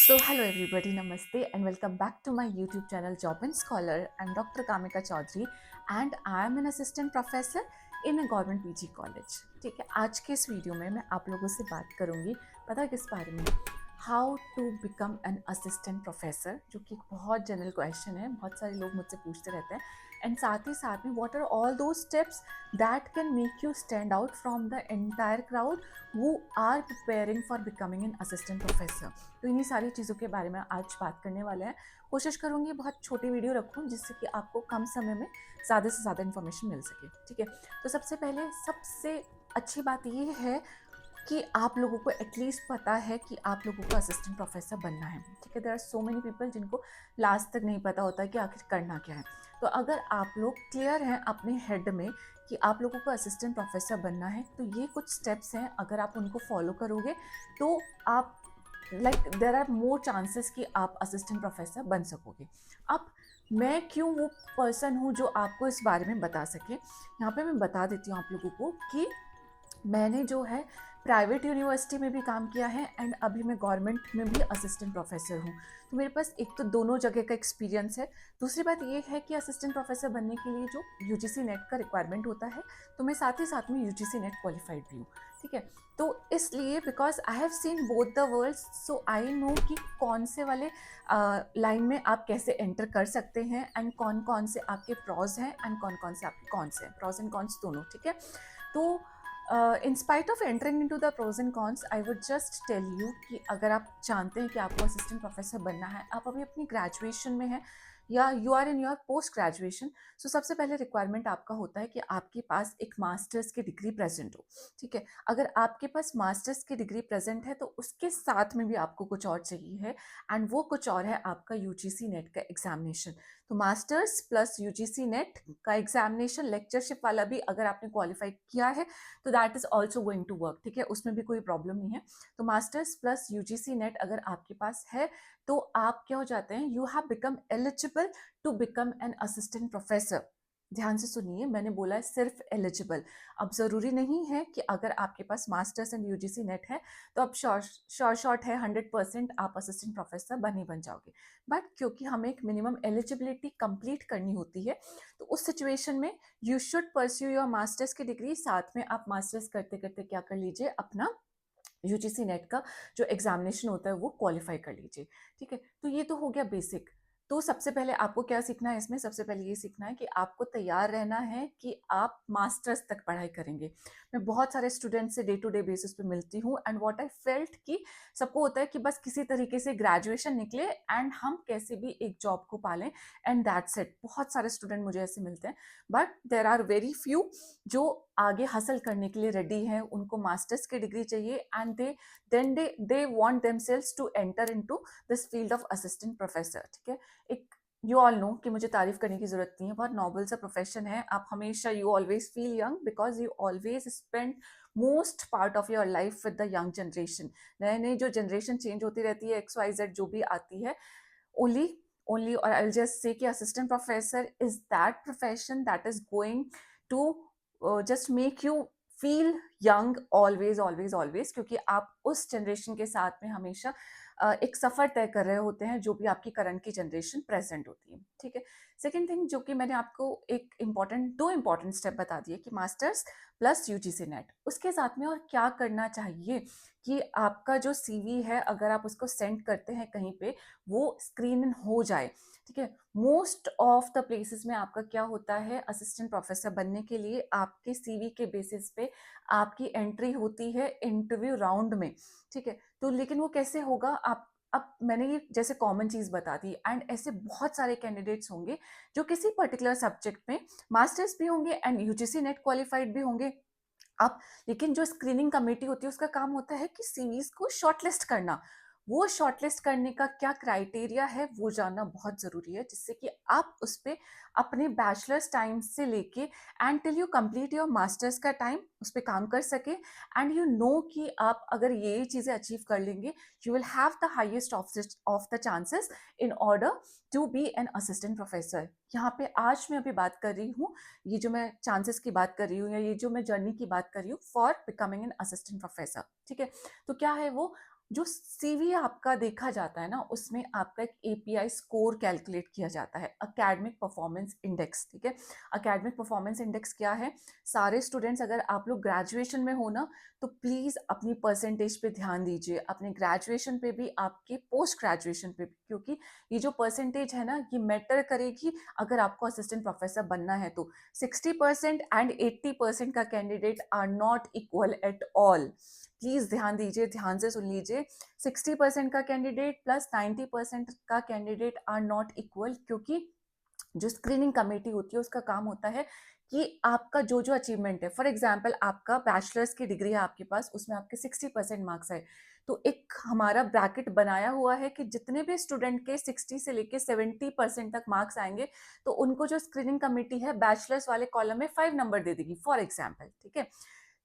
So, hello everybody, Namaste, and welcome back to my YouTube channel Job and Scholar. I'm Dr. Kamika Chaudhary, and I am an assistant professor in a government PG college. ठीक है, आज के इस video में मैं आप लोगों से बात करूंगी, पता है किस बारे में? How to become an assistant professor, जो कि एक बहुत जनरल क्वेश्चन है, बहुत सारे लोग मुझसे पूछते रहते हैं. एंड साथ ही साथ में व्हाट आर ऑल दो steps that can make you stand out from the entire crowd who are preparing for becoming an assistant professor. तो इन्हीं सारी चीज़ों के बारे में आज बात करने वाले हैं. कोशिश करूँगी बहुत छोटी वीडियो रखूँ जिससे कि आपको कम समय में ज़्यादा से ज़्यादा इन्फॉर्मेशन मिल सके. ठीक है, तो सबसे पहले सबसे अच्छी बात ये है कि आप लोगों को एटलीस्ट पता है कि आप लोगों को असिस्टेंट प्रोफेसर बनना है. ठीक है, there are so many people जिनको लास्ट तक नहीं पता होता कि आखिर करना क्या है. तो अगर आप लोग क्लियर हैं अपने हेड में कि आप लोगों को असिस्टेंट प्रोफेसर बनना है, तो ये कुछ स्टेप्स हैं, अगर आप उनको फॉलो करोगे तो आप like there are more chances कि आप असिस्टेंट प्रोफेसर बन सकोगे. अब मैं क्यों वो पर्सन हूँ जो आपको इस बारे में बता सके. यहाँ पे मैं बता देती हूँ आप लोगों को कि मैंने जो है प्राइवेट यूनिवर्सिटी में भी काम किया है एंड अभी मैं गवर्नमेंट में भी असिस्टेंट प्रोफेसर हूँ. तो मेरे पास एक तो दोनों जगह का एक्सपीरियंस है. दूसरी बात ये है कि असिस्टेंट प्रोफेसर बनने के लिए जो यूजीसी नेट का रिक्वायरमेंट होता है, तो मैं साथ ही साथ में यूजीसी नेट क्वालिफाइड भी हूँ. ठीक है, तो इसलिए because I have seen both the worlds, so I know कि कौन से वाले लाइन में आप कैसे एंटर कर सकते हैं एंड कौन कौन से आपके प्रॉज हैं एंड कौन कौन से आपके कॉन्स हैं, प्रॉज एंड कॉन्स दोनों. ठीक है, तो in spite of entering into the pros and cons, I would just tell you कि अगर आप जानते हैं कि आपको असिस्टेंट प्रोफेसर बनना है, आप अभी अपनी ग्रेजुएशन में हैं या you are in your post graduation, so सबसे पहले रिक्वायरमेंट आपका होता है कि आपके पास एक मास्टर्स की डिग्री प्रेजेंट हो. ठीक है, अगर आपके पास मास्टर्स की डिग्री प्रेजेंट है तो उसके साथ में भी आपको कुछ और चाहिए है, एंड वो कुछ और है आपका यूजीसी नेट का एग्जामिनेशन. तो मास्टर्स प्लस यूजीसी नेट का एग्जामिनेशन लेक्चरशिप वाला भी अगर आपने क्वालिफाई किया है तो that is also going to work. ठीक है, उसमें भी कोई प्रॉब्लम नहीं है. तो मास्टर्स प्लस यूजीसी नेट अगर आपके पास है तो आप क्या हो जाते हैं, you have become eligible to become an assistant professor. ध्यान से सुनिए, मैंने बोला है सिर्फ एलिजिबल. अब जरूरी नहीं है कि अगर आपके पास मास्टर्स एंड यूजीसी नेट है तो अब शॉर्ट है 100% आप असिस्टेंट प्रोफेसर बन ही बन जाओगे. बट क्योंकि हमें एक मिनिमम एलिजिबिलिटी कंप्लीट करनी होती है, तो उस सिचुएशन में you should pursue your masters की डिग्री. साथ में आप मास्टर्स करते करते क्या कर लीजिए, अपना यूजीसी नेट का जो एग्जामिनेशन होता है वो क्वालिफाई कर लीजिए. ठीक है, तो ये तो हो गया बेसिक. तो सबसे पहले आपको क्या सीखना है इसमें, सबसे पहले ये सीखना है कि आपको तैयार रहना है कि आप मास्टर्स तक पढ़ाई करेंगे. मैं बहुत सारे स्टूडेंट से डे टू डे बेसिस पे मिलती हूँ एंड व्हाट आई फेल्ट कि सबको होता है कि बस किसी तरीके से ग्रेजुएशन निकले एंड हम कैसे भी एक जॉब को पालें एंड दैट्स इट. बहुत सारे स्टूडेंट मुझे ऐसे मिलते हैं, but there are very few जो आगे हासिल करने के लिए रेडी हैं. उनको मास्टर्स की डिग्री चाहिए and they want themselves to enter into this field of assistant professor. ठीक है, एक यू ऑल नो कि मुझे तारीफ करने की जरूरत नहीं है, बहुत नोबल सा प्रोफेशन है. आप हमेशा you always feel young because you always spend most part of your life with the young generation. नए नई जो जनरेशन चेंज होती रहती है, एक्स वाई जेड जो भी आती है, only or I'll just say कि assistant professor is that profession that is going to just make you feel young always, क्योंकि आप उस जनरेशन के साथ में हमेशा एक सफर तय कर रहे होते हैं जो भी आपकी करंट की जनरेशन प्रेजेंट होती है. ठीक है, सेकेंड थिंग जो कि मैंने आपको दो इंपॉर्टेंट स्टेप बता दिए कि मास्टर्स प्लस यूजीसी नेट, उसके साथ में और क्या करना चाहिए कि आपका जो सीवी है अगर आप उसको सेंड करते हैं कहीं पे, वो स्क्रीन इन हो जाए. ठीक है, मोस्ट ऑफ द प्लेसेस में आपका क्या होता है, असिस्टेंट प्रोफेसर बनने के लिए आपके सीवी के बेसिस पे आपकी एंट्री होती है इंटरव्यू राउंड में. ठीक है, तो लेकिन वो कैसे होगा, आप अब मैंने ये जैसे कॉमन चीज बता दी एंड ऐसे बहुत सारे कैंडिडेट्स होंगे जो किसी पर्टिकुलर सब्जेक्ट में मास्टर्स भी होंगे एंड यूजीसी नेट क्वालिफाइड भी होंगे. अब लेकिन जो स्क्रीनिंग कमेटी होती है उसका काम होता है कि सीवीज को शॉर्टलिस्ट करना. वो शॉर्टलिस्ट करने का क्या क्राइटेरिया है वो जानना बहुत जरूरी है, जिससे कि आप उस पर अपने बैचलर्स टाइम से लेके and till you complete your masters का टाइम उस पर काम कर सके. एंड यू नो कि आप अगर ये चीजें अचीव कर लेंगे, you will have the highest of the chances in order to be an assistant professor. यहाँ पे आज मैं अभी बात कर रही हूँ, ये जो मैं चांसेस की बात कर रही हूँ या ये जो मैं जर्नी की बात कर रही हूँ for becoming an assistant professor. ठीक है, तो क्या है वो, जो सीवी आपका देखा जाता है ना, उसमें आपका एक एपीआई स्कोर कैलकुलेट किया जाता है, एकेडमिक परफॉर्मेंस इंडेक्स। ठीक है, एकेडमिक परफॉर्मेंस इंडेक्स क्या है? सारे स्टूडेंट्स, अगर आप लोग ग्रेजुएशन में हो ना, तो प्लीज अपनी परसेंटेज पे ध्यान दीजिए, अपने ग्रेजुएशन पे भी, आपके पोस्ट ग्रेजुएशन पे भी, क्योंकि ये जो परसेंटेज है ना, ये मैटर करेगी अगर आपको असिस्टेंट प्रोफेसर बनना है तो। 60% एंड 80% का candidate are not equal at all. Please ध्यान दीजिए, ध्यान से सुन लीजिए। 60% का कैंडिडेट प्लस 90% का कैंडिडेट आर नॉट इक्वल, क्योंकि जो स्क्रीनिंग कमेटी होती है उसका काम होता है कि आपका जो जो अचीवमेंट है, फॉर एग्जाम्पल आपका बैचलर्स की डिग्री है आपके पास, उसमें आपके 60% मार्क्स आए, तो एक हमारा ब्रैकेट बनाया हुआ है कि जितने भी स्टूडेंट के 60 से लेके 70% तक मार्क्स आएंगे, तो उनको जो स्क्रीनिंग कमेटी है बैचलर्स वाले कॉलम में 5 नंबर दे देगी, फॉर एग्जाम्पल। ठीक है,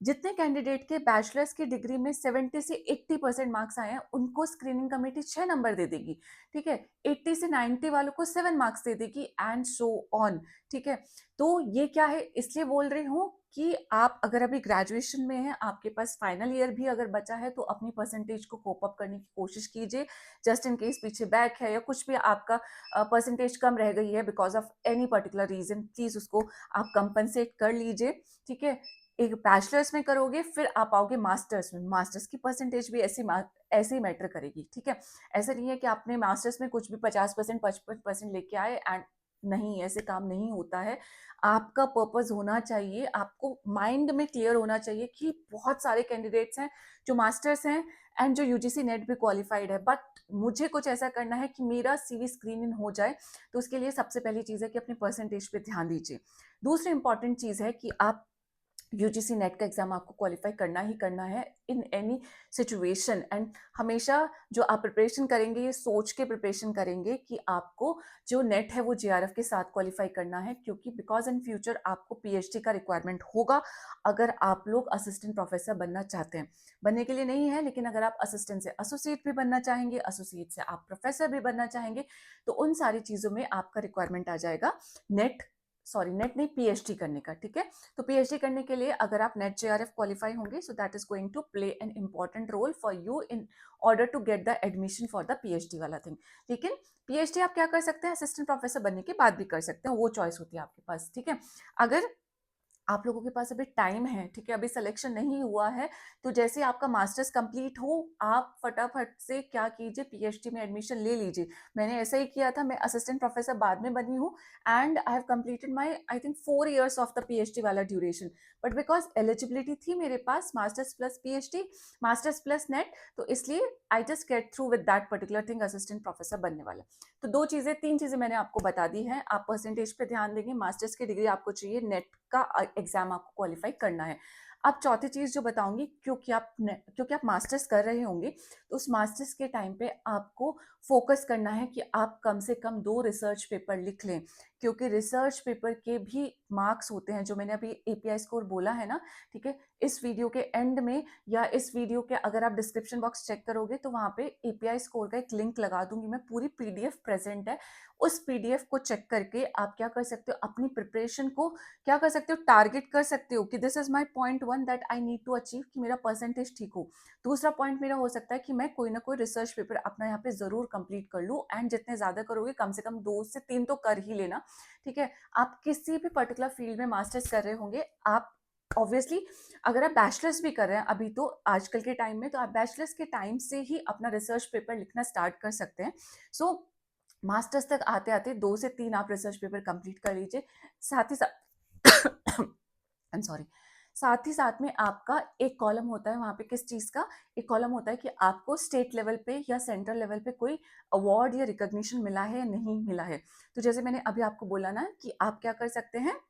जितने कैंडिडेट के बैचलर्स की डिग्री में 70 से 80% मार्क्स आए हैं, उनको स्क्रीनिंग कमेटी 6 नंबर दे देगी। ठीक है, 80 से 90 वालों को 7 मार्क्स दे देगी, एंड सो ऑन। ठीक है, तो ये क्या है, इसलिए बोल रही हूँ कि आप अगर अभी ग्रेजुएशन में हैं, आपके पास फाइनल ईयर भी अगर बचा है, तो अपनी परसेंटेज को कोप अप करने की कोशिश कीजिए। जस्ट इन केस पीछे बैक है या कुछ भी आपका परसेंटेज कम रह गई है because of any particular reason, please उसको आप कंपनसेट कर लीजिए। ठीक है, एक बैचलर्स में करोगे, फिर आप आओगे मास्टर्स में, मास्टर्स की परसेंटेज भी ऐसे ही मैटर करेगी। ठीक है, ऐसा नहीं है कि आपने मास्टर्स में कुछ भी 50%, 55% लेके आए एंड नहीं, ऐसे काम नहीं होता है। आपका पर्पस होना चाहिए, आपको माइंड में क्लियर होना चाहिए कि बहुत सारे कैंडिडेट्स हैं जो मास्टर्स हैं एंड जो यूजीसी नेट भी क्वालिफाइड है, बट मुझे कुछ ऐसा करना है कि मेरा सीवी स्क्रीन इन हो जाए। तो उसके लिए सबसे पहली चीज़ है कि अपनी परसेंटेज पे ध्यान दीजिए। दूसरी इंपॉर्टेंट चीज़ है कि आप यूजीसी नेट का एग्जाम आपको क्वालिफाई करना ही करना है इन एनी सिचुएशन। एंड हमेशा जो आप प्रिपरेशन करेंगे, ये सोच के प्रिपरेशन करेंगे कि आपको जो नेट है वो जेआरएफ के साथ क्वालिफाई करना है, क्योंकि बिकॉज इन फ्यूचर आपको पीएचडी का रिक्वायरमेंट होगा अगर आप लोग असिस्टेंट प्रोफेसर बनना चाहते हैं। बनने के लिए नहीं है, लेकिन अगर आप असिस्टेंट से एसोसिएट भी बनना चाहेंगे, एसोसिएट से आप प्रोफेसर भी बनना चाहेंगे, तो उन सारी चीज़ों में आपका रिक्वायरमेंट आ जाएगा नेट, सॉरी नेट नहीं, पीएचडी करने का। ठीक है, तो पीएचडी करने के लिए अगर आप नेट जेआरएफ क्वालिफाई होंगे, so that is going to play an important role for you in order to get the admission for the PhD वाला थिंग। लेकिन पीएचडी आप क्या कर सकते हैं, असिस्टेंट प्रोफेसर बनने के बाद भी कर सकते हैं, वो चॉइस होती है आपके पास। ठीक है, अगर आप लोगों के पास अभी टाइम है, ठीक है, अभी सिलेक्शन नहीं हुआ है, तो जैसे आपका मास्टर्स कंप्लीट हो, आप फटाफट से क्या कीजिए, पीएचडी में एडमिशन ले लीजिए। मैंने ऐसा ही किया था, मैं असिस्टेंट प्रोफेसर बाद में बनी हूँ and I have completed my I think 4 years of the PhD वाला ड्यूरेशन, बट बिकॉज एलिजिबिलिटी थी मेरे पास masters plus PhD, masters plus NET, तो इसलिए I just get through with that particular thing, assistant professor बनने वाला। तो 3 चीजें मैंने आपको बता दी हैं। आप परसेंटेज पे ध्यान देंगे, मास्टर्स की डिग्री आपको चाहिए, नेट का एग्जाम आपको क्वालिफाई करना है। अब चौथी चीज जो बताऊंगी, क्योंकि आप मास्टर्स कर रहे होंगे, तो उस मास्टर्स के टाइम पे आपको फोकस करना है कि आप कम से कम 2 रिसर्च पेपर लिख लें, क्योंकि रिसर्च पेपर के भी मार्क्स होते हैं, जो मैंने अभी एपीआई स्कोर बोला है ना। ठीक है, इस वीडियो के एंड में या इस वीडियो के अगर आप डिस्क्रिप्शन बॉक्स चेक करोगे, तो वहां पे एपीआई स्कोर का एक लिंक लगा दूंगी मैं, पूरी पीडीएफ प्रेजेंट है। उस पीडीएफ को चेक करके आप क्या कर सकते हो, अपनी प्रिपरेशन को क्या कर सकते हो, टारगेट कर सकते हो कि this is my point 1 that I need to achieve, कि मेरा परसेंटेज ठीक हो। दूसरा पॉइंट मेरा हो सकता है कि मैं कोई ना कोई रिसर्च पेपर अपना यहाँ पे जरूर कंप्लीट कर लूँ, एंड जितने ज्यादा करोगे, कम से कम 2 से 3 तो कर ही लेना। ठीक है, आप किसी भी पर्टिकुलर फील्ड में मास्टर्स कर रहे होंगे, आप ऑब्वियसली अगर आप बैचलर्स भी कर रहे हैं अभी, तो आजकल के टाइम में, तो आप बैचलर्स के टाइम से ही अपना रिसर्च पेपर लिखना स्टार्ट कर सकते हैं। सो मास्टर्स तक आते आते 2 से 3 आप रिसर्च पेपर कंप्लीट कर लीजिए। साथ ही साथ आई एम सॉरी, साथ ही साथ में आपका एक कॉलम होता है वहां पे, किस चीज का, एक कॉलम होता है कि आपको स्टेट लेवल पे या सेंट्रल लेवल पे कोई अवार्ड या रिकॉग्निशन मिला है या नहीं मिला है। तो जैसे मैंने अभी आपको बोला ना कि आप क्या कर सकते हैं,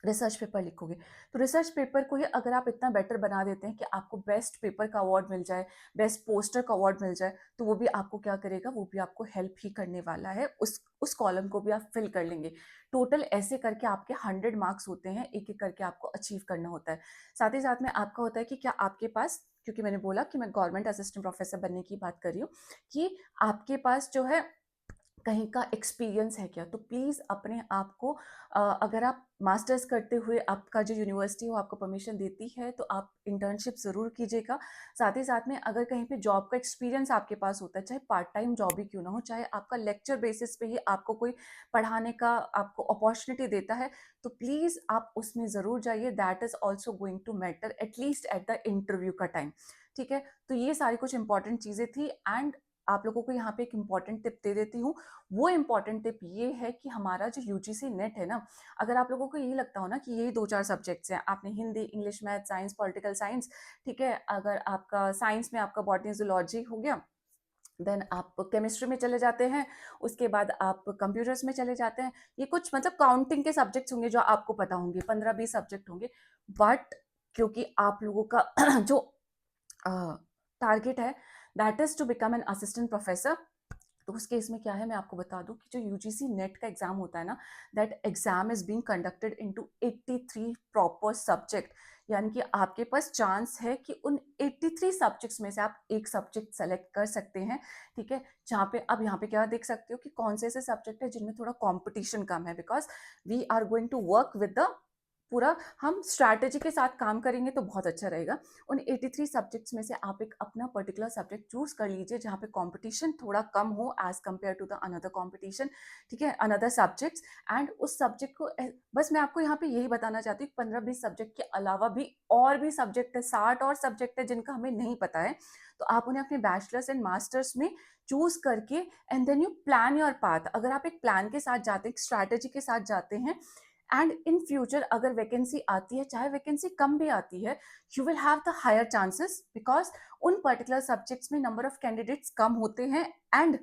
रिसर्च पेपर लिखोगे, तो रिसर्च पेपर को ही अगर आप इतना बेटर बना देते हैं कि आपको बेस्ट पेपर का अवार्ड मिल जाए, बेस्ट पोस्टर का अवार्ड मिल जाए, तो वो भी आपको क्या करेगा, वो भी आपको हेल्प ही करने वाला है, उस कॉलम को भी आप फिल कर लेंगे। टोटल ऐसे करके आपके 100 मार्क्स होते हैं, एक एक करके आपको अचीव करना होता है। साथ ही साथ में आपका होता है कि क्या आपके पास, क्योंकि मैंने बोला कि मैं गवर्नमेंट असिस्टेंट प्रोफेसर बनने की बात कर रही हूँ, कि आपके पास जो है कहीं का एक्सपीरियंस है क्या, तो प्लीज़ अपने आप को अगर आप मास्टर्स करते हुए आपका जो यूनिवर्सिटी हो आपको परमिशन देती है तो आप इंटर्नशिप ज़रूर कीजिएगा। साथ ही साथ में अगर कहीं पे जॉब का एक्सपीरियंस आपके पास होता है, चाहे पार्ट टाइम जॉब ही क्यों ना हो, चाहे आपका लेक्चर बेसिस पे ही आपको कोई पढ़ाने का आपको अपॉर्चुनिटी देता है, तो प्लीज़ आप उसमें ज़रूर जाइए। That is also going to matter at least at the interview का टाइम। ठीक है, तो ये सारी कुछ इंपॉर्टेंट चीज़ें थी एंड आप लोगों को यहाँ पे एक इम्पॉर्टेंट टिप दे देती हूँ। वो इम्पॉर्टेंट टिप ये है कि हमारा जो यूजीसी नेट है ना, अगर आप लोगों को यही लगता हो ना कि यही 2-4 सब्जेक्ट्स हैं, आपने Hindi, English, math, science, political science, ठीक है, अगर आपका साइंस में आपका बॉटनी, ज़ूलॉजी हो गया, देन आप केमिस्ट्री में चले जाते हैं, उसके बाद आप कंप्यूटर्स में चले जाते हैं। ये कुछ मतलब काउंटिंग के सब्जेक्ट्स होंगे जो आपको पता होंगे, 15-20 सब्जेक्ट होंगे। बट क्योंकि आप लोगों का जो टारगेट है that is to become an assistant professor, तो उस केस में क्या है मैं आपको बता दूं कि जो यूजीसी नेट का एग्जाम होता है ना, that exam is being conducted into 83 proper subject. यानी कि आपके पास चांस है कि उन 83 सब्जेक्ट्स में से आप एक सब्जेक्ट सेलेक्ट कर सकते हैं। ठीक है, जहाँ पे अब यहाँ पे क्या देख सकते हो कि कौन से ऐसे सब्जेक्ट है जिनमें थोड़ा कंपटीशन कम है, because we are going to work with the पूरा हम स्ट्रैटेजी के साथ काम करेंगे तो बहुत अच्छा रहेगा। उन 83 सब्जेक्ट्स में से आप एक अपना पर्टिकुलर सब्जेक्ट चूज कर लीजिए जहाँ पे कंपटीशन थोड़ा कम हो as compare to the another competition. ठीक है, अनदर सब्जेक्ट्स, एंड उस सब्जेक्ट को बस मैं आपको यहाँ पे यही बताना चाहती हूँ 15-20 सब्जेक्ट के अलावा भी और भी सब्जेक्ट है, 60 और सब्जेक्ट है जिनका हमें नहीं पता है, तो आप उन्हें अपने बैचलर्स एंड मास्टर्स में चूज करके and then you plan your path. अगर आप एक प्लान के साथ जाते हैं, एक स्ट्रैटेजी के साथ जाते हैं, एंड इन फ्यूचर अगर वैकेंसी आती है, चाहे वैकेंसी कम भी आती है, you will have the higher chances, because उन पर्टिकुलर सब्जेक्ट्स में नंबर ऑफ कैंडिडेट्स कम होते हैं, एंड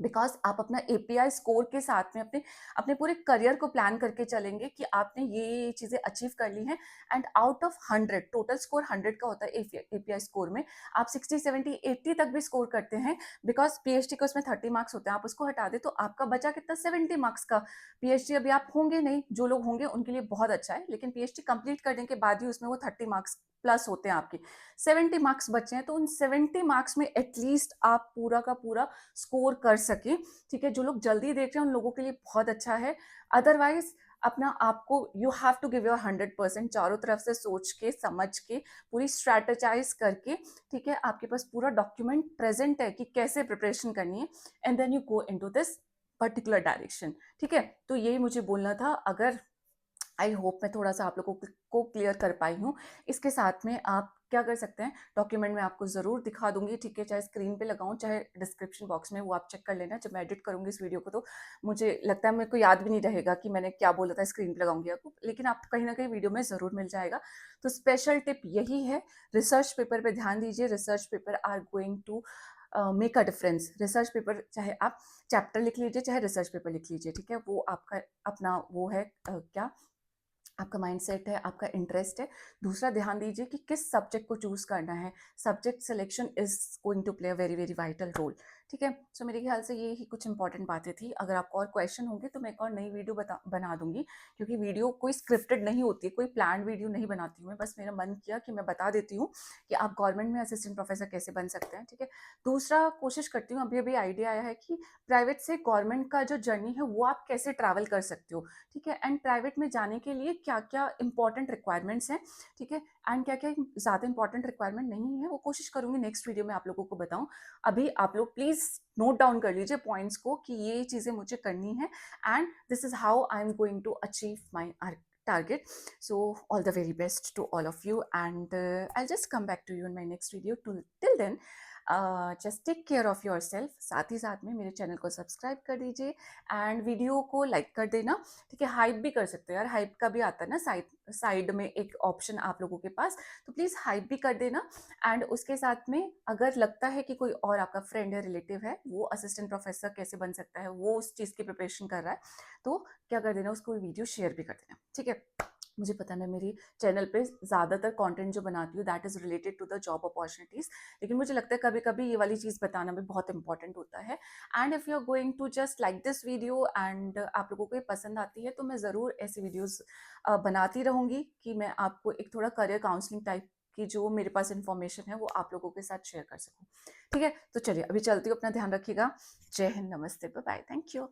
बिकॉज आप अपना एपीआई स्कोर के साथ में अपने अपने पूरे करियर को प्लान करके चलेंगे कि आपने ये चीज़ें अचीव कर ली हैं, and out of 100 total score 100 का होता है एपीआई स्कोर में, आप 60, 70, 80 तक भी स्कोर करते हैं, बिकॉज पीएचडी के उसमें 30 मार्क्स होते हैं, आप उसको हटा दे तो आपका बचा कितना, 70 मार्क्स का। पीएचडी अभी आप होंगे नहीं, जो लोग होंगे उनके लिए बहुत अच्छा है, लेकिन पीएचडी कंप्लीट करने के बाद ही उसमें वो 30 मार्क्स प्लस होते हैं आपके, 70 मार्क्स बचे हैं, तो उन 70 मार्क्स में एटलीस्ट आप पूरा का पूरा स्कोर कर सके। ठीक है, जो लोग जल्दी देख रहे हैं उन लोगों के लिए बहुत अच्छा है। अदरवाइज अपना आपको you have to give your 100%, चारों तरफ से सोच के समझ के पूरी स्ट्रैटेजाइज करके, ठीक है, आपके पास पूरा डॉक्यूमेंट प्रेजेंट है कि कैसे प्रिपरेशन करनी है, and then you go into this particular direction. ठीक है, तो यही मुझे बोलना था। अगर आई होप मैं थोड़ा सा आप लोगों को क्लियर कर पाई हूँ। इसके साथ में आप क्या कर सकते हैं, डॉक्यूमेंट में आपको ज़रूर दिखा दूंगी, ठीक है, चाहे स्क्रीन पे लगाऊं चाहे डिस्क्रिप्शन बॉक्स में, वो आप चेक कर लेना। जब मैं एडिट करूंगी इस वीडियो को तो मुझे लगता है मेरे को याद भी नहीं रहेगा कि मैंने क्या बोला था, स्क्रीन पे लगाऊंगी आपको, लेकिन आप कहीं ना कहीं वीडियो में ज़रूर मिल जाएगा। तो स्पेशल टिप यही है, रिसर्च पेपर पर ध्यान दीजिए। Research paper are going to make a difference. Research paper चाहे आप चैप्टर लिख लीजिए चाहे रिसर्च पेपर लिख लीजिए, ठीक है, वो आपका अपना वो है क्या आपका माइंडसेट है, आपका इंटरेस्ट है। दूसरा, ध्यान दीजिए कि किस सब्जेक्ट को चूज करना है। Subject selection is going to play a very very vital role. ठीक है, सो मेरे ख्याल से ये ही कुछ इंपॉर्टेंट बातें थी। अगर आपको और क्वेश्चन होंगे तो मैं एक और नई वीडियो बना दूंगी, क्योंकि वीडियो कोई स्क्रिप्टेड नहीं होती है, कोई प्लान वीडियो नहीं बनाती हूँ मैं, बस मेरा मन किया कि मैं बता देती हूँ कि आप गवर्नमेंट में असिस्टेंट प्रोफेसर कैसे बन सकते हैं। ठीक है, दूसरा कोशिश करती हूँ, अभी अभी आइडिया आया है कि प्राइवेट से गवर्नमेंट का जो जर्नी है वो आप कैसे ट्रैवल कर सकते हो। ठीक है, एंड प्राइवेट में जाने के लिए क्या क्या इंपॉर्टेंट रिक्वायरमेंट्स हैं, ठीक है, एंड क्या क्या ज़्यादा इंपॉर्टेंट रिक्वायरमेंट नहीं है, वो कोशिश करूंगी नेक्स्ट वीडियो में आप लोगों को बताऊं। अभी आप लोग प्लीज़ नोट डाउन कर लीजिए पॉइंट्स को कि ये चीज़ें मुझे करनी है, and this is how I am going to achieve my target. So all the very best to all of you, and I'll just come back to you in my next video. Till then, just take care of yourself. साथ ही साथ में मेरे channel को subscribe कर दीजिए and video को like कर देना। ठीक है, हाइप भी कर सकते हो यार, हाइप का भी आता है ना, साइड में एक ऑप्शन आप लोगों के पास, तो प्लीज़ हाइप भी कर देना। एंड उसके साथ में अगर लगता है कि कोई और आपका फ्रेंड है, रिलेटिव है, वो असिस्टेंट प्रोफेसर कैसे बन सकता है, वो उस चीज़ की प्रिपरेशन कर रहा है, तो क्या कर देना, उसको वीडियो शेयर भी कर देना। ठीक है, मुझे पता है मैं मेरी चैनल पे ज़्यादातर कंटेंट जो बनाती हूँ that is related to the job opportunities, लेकिन मुझे लगता है कभी कभी ये वाली चीज़ बताना भी बहुत इंपॉर्टेंट होता है। And if you are going to just like this video and आप लोगों को ये पसंद आती है, तो मैं ज़रूर ऐसी वीडियोज़ बनाती रहूँगी कि मैं आपको एक थोड़ा करियर काउंसलिंग टाइप कि जो मेरे पास इन्फॉर्मेशन है वो आप लोगों के साथ शेयर कर सकूँ। ठीक है, तो चलिए अभी चलती हूँ, अपना ध्यान रखिएगा। जय हिंद, नमस्ते, बाय बाय, थैंक यू।